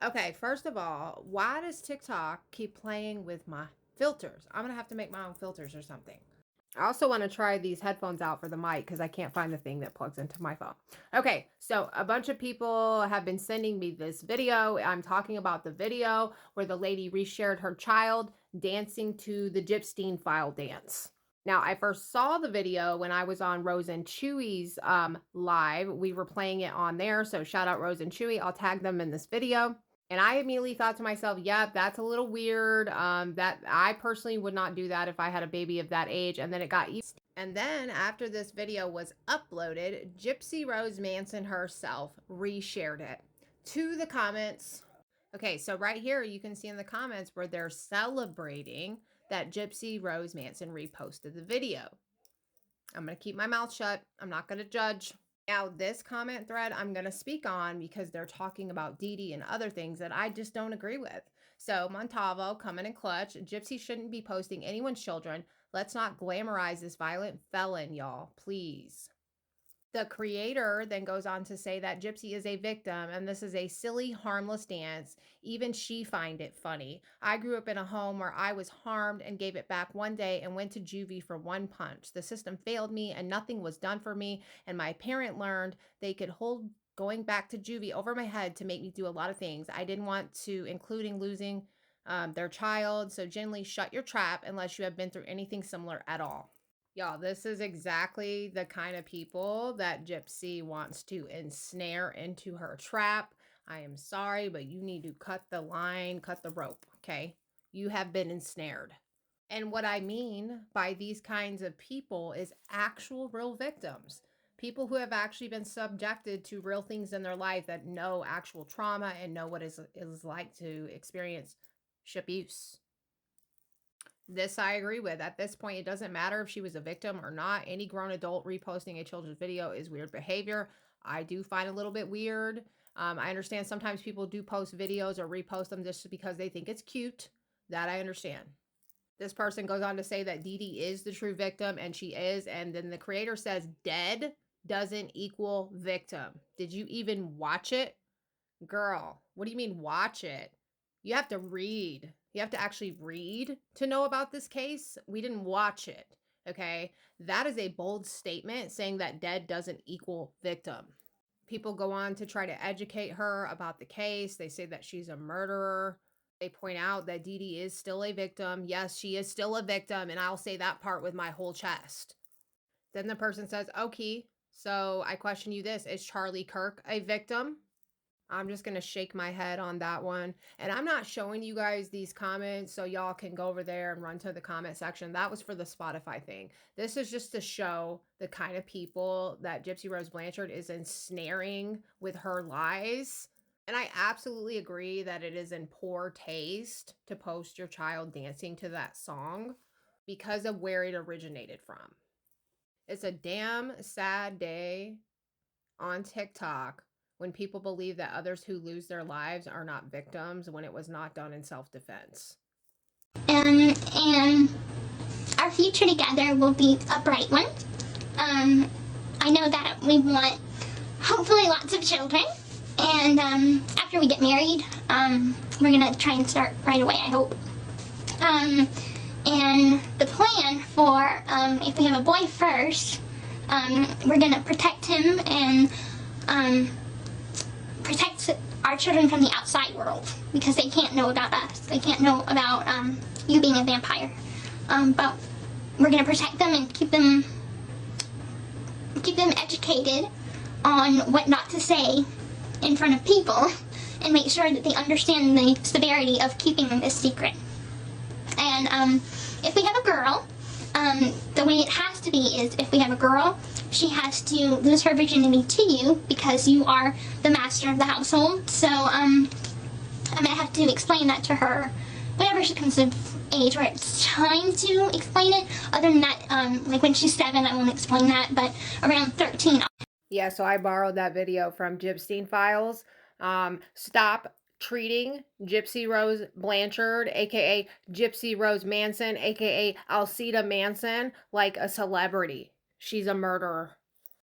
Okay, first of all, why does TikTok keep playing with my filters? I'm gonna have to make my own filters or something. I also want to try these headphones out for the mic because I can't find the thing that plugs into my phone. Okay, so a bunch of people have been sending me this video. I'm talking about the video where the lady reshared her child dancing to the Gypsy file dance. Now, I first saw the video when I was on Rose and Chewy's live. We were playing it on there, so shout out Rose and Chewy. I'll tag them in this video. And I immediately thought to myself, yep, that's a little weird. That I personally would not do that if I had a baby of that age. And then it got even. And then after this video was uploaded, Gypsy Rose Manson herself reshared it to the comments. Okay, so right here you can see in the comments where they're celebrating that Gypsy Rose Manson reposted the video. I'm going to keep my mouth shut. I'm not going to judge. Now, this comment thread I'm going to speak on because they're talking about Didi and other things that I just don't agree with. So, Montavo coming in clutch. Gypsy shouldn't be posting anyone's children. Let's not glamorize this violent felon, y'all. Please. The creator then goes on to say that Gypsy is a victim and this is a silly, harmless dance. Even she find it funny. I grew up in a home where I was harmed and gave it back one day and went to juvie for one punch. The system failed me and nothing was done for me. And my parent learned they could hold going back to juvie over my head to make me do a lot of things I didn't want to, including losing their child. So generally shut your trap unless you have been through anything similar at all. Y'all, this is exactly the kind of people that Gypsy wants to ensnare into her trap. I am sorry, but you need to cut the line, cut the rope, okay? You have been ensnared. And what I mean by these kinds of people is actual real victims. People who have actually been subjected to real things in their life that know actual trauma and know what it is like to experience abuse. This I agree with. At this point, it doesn't matter if she was a victim or not. Any grown adult reposting a children's video is weird behavior. I do find a little bit weird. I understand sometimes people do post videos or repost them just because they think it's cute. That I understand. This person goes on to say that Didi is the true victim, and she is. And then the creator says dead doesn't equal victim. Did you even watch it? Girl, what do you mean watch it? You have to read. You have to actually read to know about this case. We didn't watch it, okay? That is a bold statement saying that dead doesn't equal victim. People go on to try to educate her about the case. They say that she's a murderer. They point out that Didi is still a victim. Yes, she is still a victim, and I'll say that part with my whole chest. Then the person says, okay, so I question you this. Is Charlie Kirk a victim? I'm just going to shake my head on that one. And I'm not showing you guys these comments so y'all can go over there and run to the comment section. That was for the Spotify thing. This is just to show the kind of people that Gypsy Rose Blanchard is ensnaring with her lies. And I absolutely agree that it is in poor taste to post your child dancing to that song because of where it originated from. It's a damn sad day on TikTok when people believe that others who lose their lives are not victims when it was not done in self-defense. And our future together will be a bright one. I know that we want hopefully lots of children, and after we get married, we're gonna try and start right away, I hope. And the plan for if we have a boy first, we're gonna protect him and protect our children from the outside world because they can't know about us. They can't know about you being a vampire. But we're gonna protect them and keep them educated on what not to say in front of people and make sure that they understand the severity of keeping this secret. And if we have a girl, the way it has to be is if we have a girl, she has to lose her virginity to you because you are the master of the household. So I'm gonna have to explain that to her whenever she comes of age where it's time to explain it. Other than that, like when she's 7, I won't explain that, but around 13. Yeah, so I borrowed that video from Gypsy Files. Stop treating Gypsy Rose Blanchard, aka Gypsy Rose Manson, aka Alcida Manson, like a celebrity. She's a murderer.